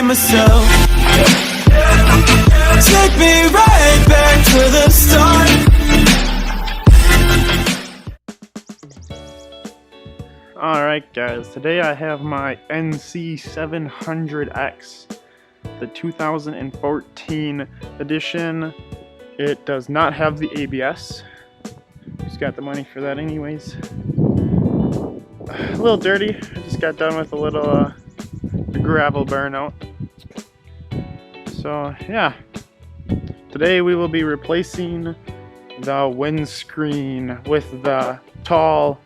myself. Take me right back to the start. Alright guys, today I have my NC700X, the 2014 edition. It does not have the ABS. Just got the money for that anyways. A little dirty. I just got done with a little gravel burnout. So yeah, today we will be replacing the windscreen with the tall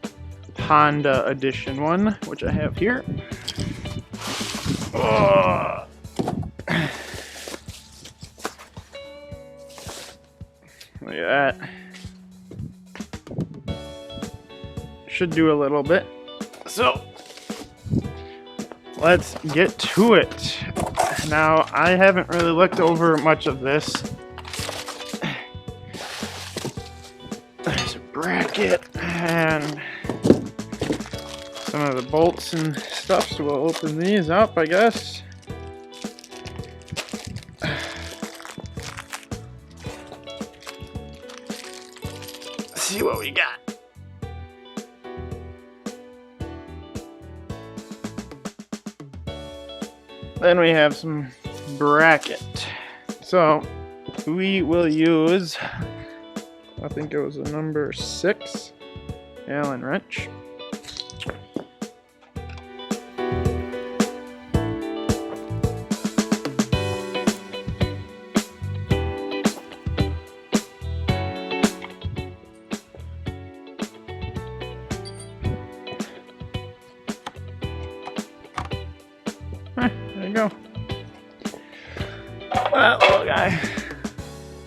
Honda edition one, which I have here. Oh. Look at that. Should do a little bit. So let's get to it. Now, I haven't really looked over much of this. There's a bracket and some of the bolts and stuff, so we'll open these up, I guess. Let's see what we got. Then we have some bracket. So we will use, I think it was a number 6 Allen wrench. There you go. That little guy.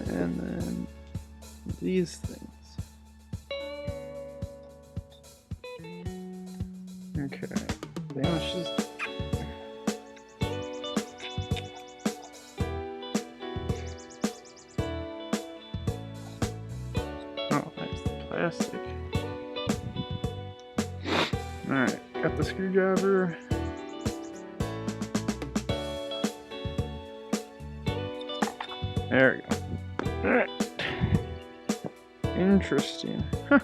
And then these things. Okay. Damn, it's just... Oh, that's the plastic. Alright, got the screwdriver. There we go. Alright. Interesting. Huh.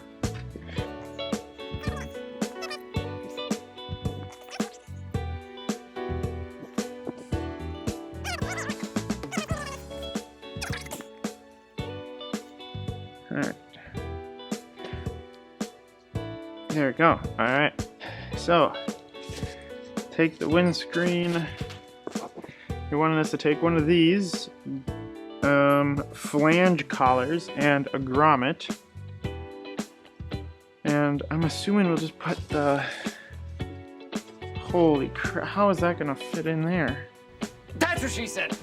Alright. There we go. Alright. So, take the windscreen. You wanted us to take one of these flange collars and a grommet, and I'm assuming we'll just put the... Holy crap, how is that gonna fit in there? That's what she said.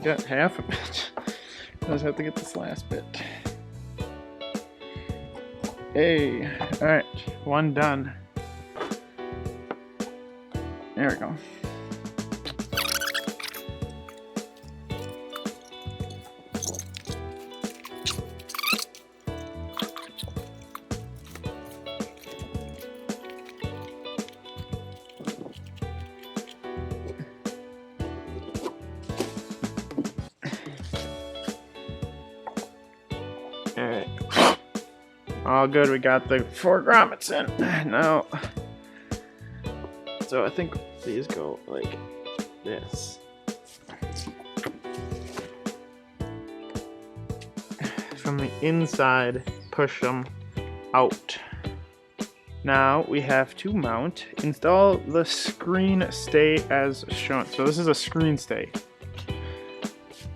Got half of it. I just have to get this last bit. Hey, alright, one done. There we go. Alright. All good, we got the 4 grommets in. Now, so I think these go like this. From the inside, push them out. Now we have to mount, install the screen stay as shown. So this is a screen stay.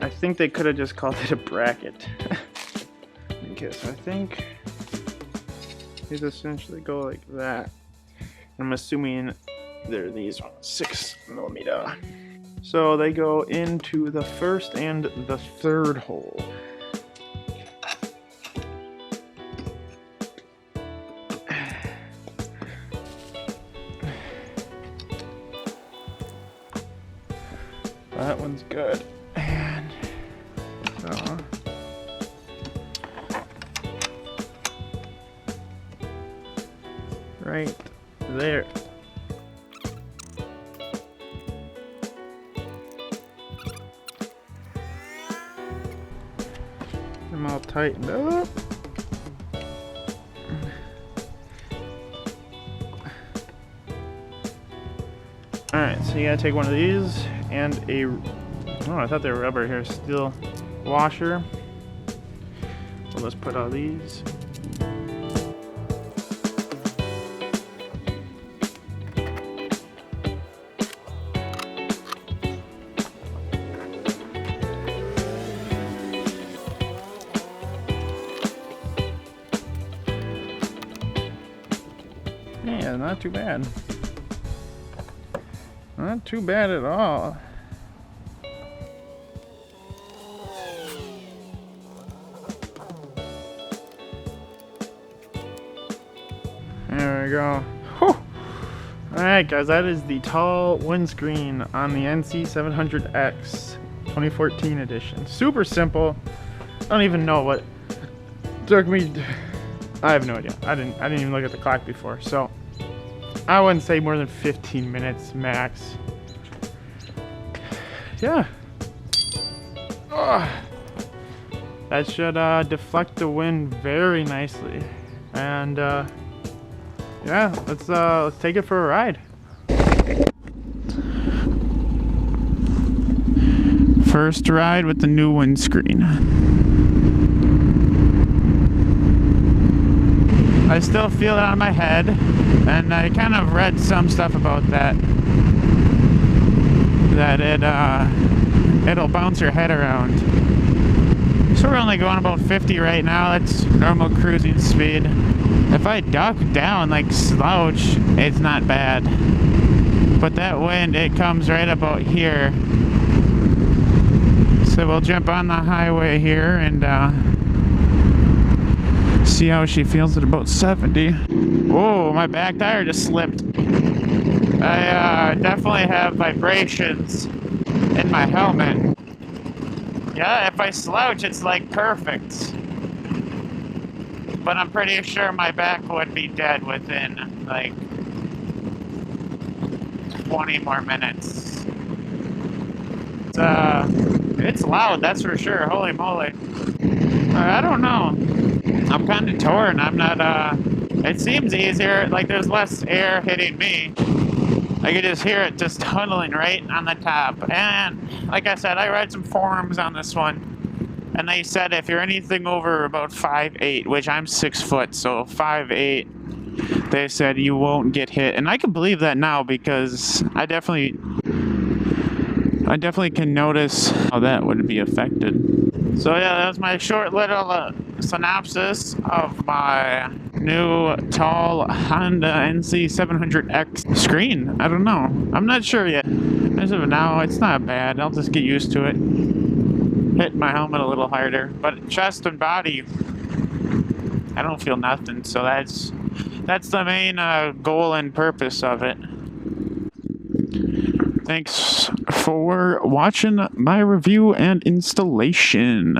I think they could have just called it a bracket. Okay, so I think these essentially go like that. I'm assuming they're these ones, 6mm. So they go into the first and the third hole. That one's good. And so right there. I'm all tightened up. Alright, so you gotta take one of these and a, oh, I thought they were rubber here, steel washer. So let's put all these. Yeah, not too bad. Not too bad at all. There we go. Whew. Alright guys, that is the tall windscreen on the NC700X 2014 edition. Super simple. I don't even know what took me. I have no idea. I didn't even look at the clock before, so I wouldn't say more than 15 minutes max. Yeah. Oh, that should deflect the wind very nicely. And yeah, let's take it for a ride. First ride with the new windscreen. I still feel it on my head, and I kind of read some stuff about that it'll bounce your head around. So we're only going about 50 right now. That's normal cruising speed. If I duck down, like slouch, it's not bad. But that wind, it comes right about here. So we'll jump on the highway here and see how she feels at about 70. Whoa, my back tire just slipped. I definitely have vibrations in my helmet. Yeah, if I slouch, it's like perfect. But I'm pretty sure my back would be dead within like 20 more minutes. It's loud, that's for sure. Holy moly. I don't know. I'm kind of torn. I'm not, it seems easier. Like there's less air hitting me. I could just hear it just tunneling right on the top. And like I said, I read some forums on this one, and they said if you're anything over about 5'8", which I'm 6 foot, so 5'8", they said you won't get hit. And I can believe that now because I definitely can notice how that would be affected. So yeah, that's my short little synopsis of my new tall Honda NC700X screen. I don't know. I'm not sure yet. As of now, it's not bad. I'll just get used to it. Hit my helmet a little harder. But chest and body, I don't feel nothing. So that's the main goal and purpose of it. Thanks for watching my review and installation.